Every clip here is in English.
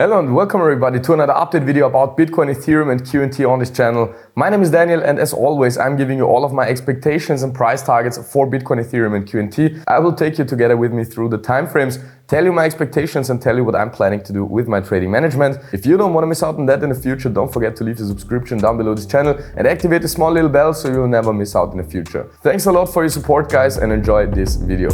Hello and welcome everybody to another update video about Bitcoin, Ethereum and Q&T on this channel. My name is Daniel and as always I'm giving you all of my expectations and price targets for Bitcoin, Ethereum and Q&T. I will take you together with me through the time frames, tell you my expectations and tell you what I'm planning to do with my trading management. If you don't want to miss out on that in the future, don't forget to leave the subscription down below this channel and activate the small little bell so you'll never miss out in the future. Thanks a lot for your support guys and enjoy this video.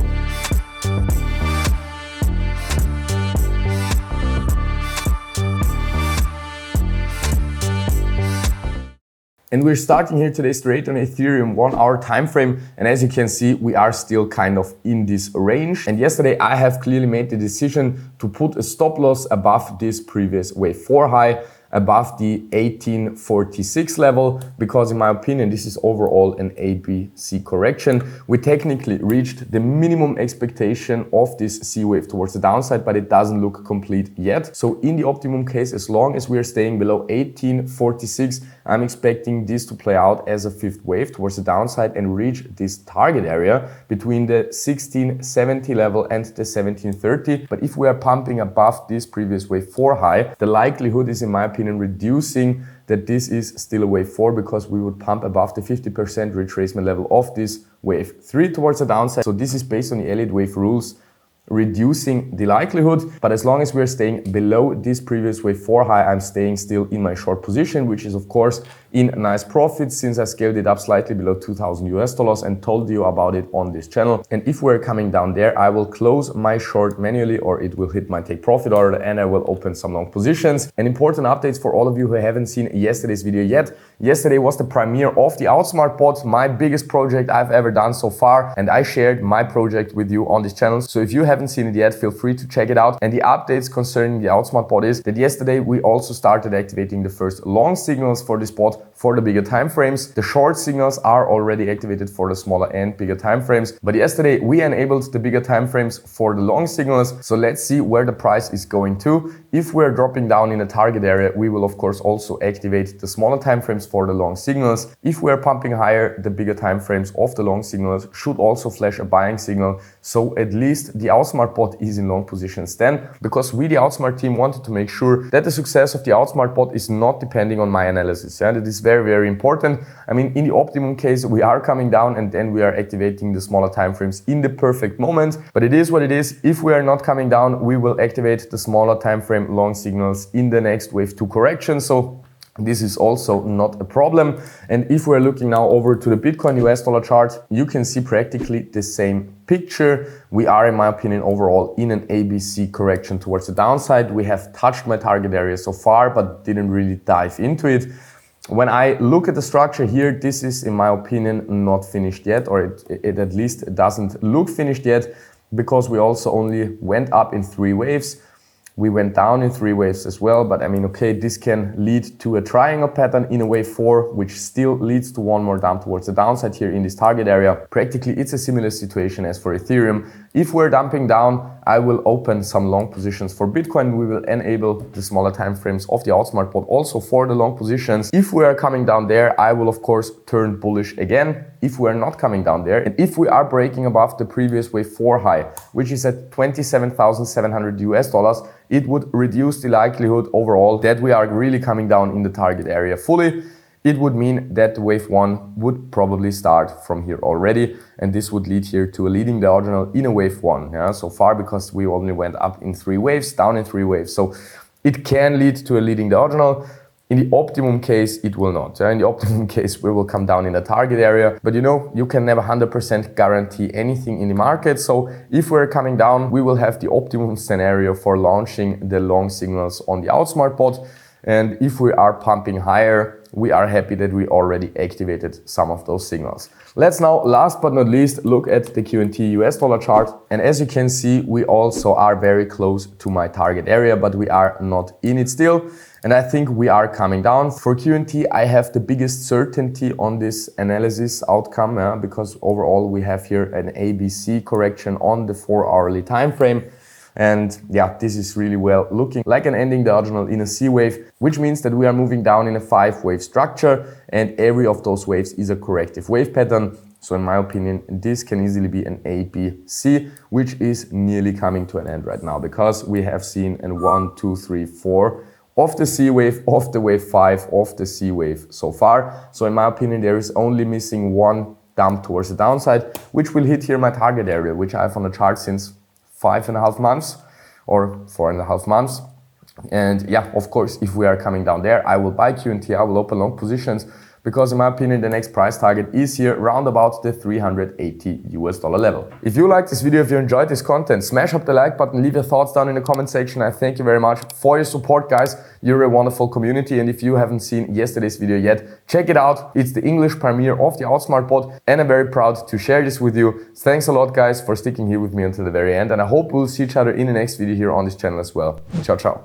And we're starting here today straight on Ethereum 1 hour time frame. And as you can see, we are still kind of in this range. And yesterday I have clearly made the decision to put a stop loss above this previous wave 4 high, above the 1846 level, because in my opinion this is overall an ABC correction. We technically reached the minimum expectation of this C wave towards the downside, but it doesn't look complete yet. So in the optimum case, as long as we are staying below 1846, I'm expecting this to play out as a fifth wave towards the downside and reach this target area between the 1670 level and the 1730. But if we are pumping above this previous wave 4 high, the likelihood is in my opinion reducing that this is still a wave 4, because we would pump above the 50% retracement level of this wave 3 towards the downside. So this is based on the Elliott wave rules, reducing the likelihood. But as long as we're staying below this previous wave 4 high, I'm staying still in my short position, which is of course in nice profits since I scaled it up slightly below $2,000 and told you about it on this channel. And if we're coming down there, I will close my short manually or it will hit my take profit order and I will open some long positions. And important updates for all of you who haven't seen yesterday's video yet. Yesterday was the premiere of the Outsmart bot, my biggest project I've ever done so far. And I shared my project with you on this channel. So if you haven't seen it yet, feel free to check it out. And the updates concerning the Outsmart bot is that yesterday we also started activating the first long signals for this bot for the bigger time frames. The short signals are already activated for the smaller and bigger time frames. But yesterday we enabled the bigger time frames for the long signals. So let's see where the price is going to. If we're dropping down in the target area, we will of course also activate the smaller time frames for the long signals. If we're pumping higher, the bigger time frames of the long signals should also flash a buying signal. So at least the Outsmart bot is in long positions then, because we, the Outsmart team, wanted to make sure that the success of the Outsmart bot is not depending on my analysis. And it is very, very important. I mean, in the optimum case, we are coming down and then we are activating the smaller time frames in the perfect moment. But it is what it is. If we are not coming down, we will activate the smaller time frame long signals in the next wave 2 correction. So this is also not a problem. And if we're looking now over to the Bitcoin US dollar chart, you can see practically the same picture. We are, in my opinion, overall in an ABC correction towards the downside. We have touched my target area so far, but didn't really dive into it. When I look at the structure here, this is, in my opinion, not finished yet, or it at least doesn't look finished yet, because we also only went up in 3 waves. We went down in 3 waves as well, but I mean, okay, this can lead to a triangle pattern in a wave 4, which still leads to one more dump towards the downside here in this target area. Practically, it's a similar situation as for Ethereum. If we're dumping down, I will open some long positions for Bitcoin. We will enable the smaller time frames of the Outsmart bot also for the long positions. If we are coming down there, I will of course turn bullish again. If we are not coming down there, and if we are breaking above the previous wave 4 high, which is at $27,700, it would reduce the likelihood overall that we are really coming down in the target area fully. It would mean that wave 1 would probably start from here already, and this would lead here to a leading diagonal in a wave 1 so far, because we only went up in 3 waves, down in 3 waves. So it can lead to a leading diagonal. In the optimum case, it will not. In the optimum case, we will come down in the target area. But you know, you can never 100% guarantee anything in the market. So if we're coming down, we will have the optimum scenario for launching the long signals on the Outsmart bot. And if we are pumping higher, we are happy that we already activated some of those signals. Let's now, last but not least, look at the Q&T US dollar chart. And as you can see, we also are very close to my target area, but we are not in it still. And I think we are coming down. For Q&T, I have the biggest certainty on this analysis outcome, because overall we have here an ABC correction on the 4-hourly time frame. And yeah, this is really well looking like an ending diagonal in a C wave, which means that we are moving down in a 5-wave structure, and every of those waves is a corrective wave pattern. So in my opinion, this can easily be an A, B, C, which is nearly coming to an end right now, because we have seen an 1, 2, 3, 4 of the C wave, of the wave 5, of the C wave so far. So in my opinion, there is only missing one dump towards the downside, which will hit here my target area, which I have on the chart since 5.5 months or 4.5 months. And yeah, of course, if we are coming down there, I will buy QNT, I will open long positions, because in my opinion, the next price target is here round about the $380 level. If you like this video, if you enjoyed this content, smash up the like button, leave your thoughts down in the comment section. I thank you very much for your support, guys. You're a wonderful community. And if you haven't seen yesterday's video yet, check it out. It's the English premiere of the Outsmart bot, and I'm very proud to share this with you. Thanks a lot, guys, for sticking here with me until the very end. And I hope we'll see each other in the next video here on this channel as well. Ciao, ciao.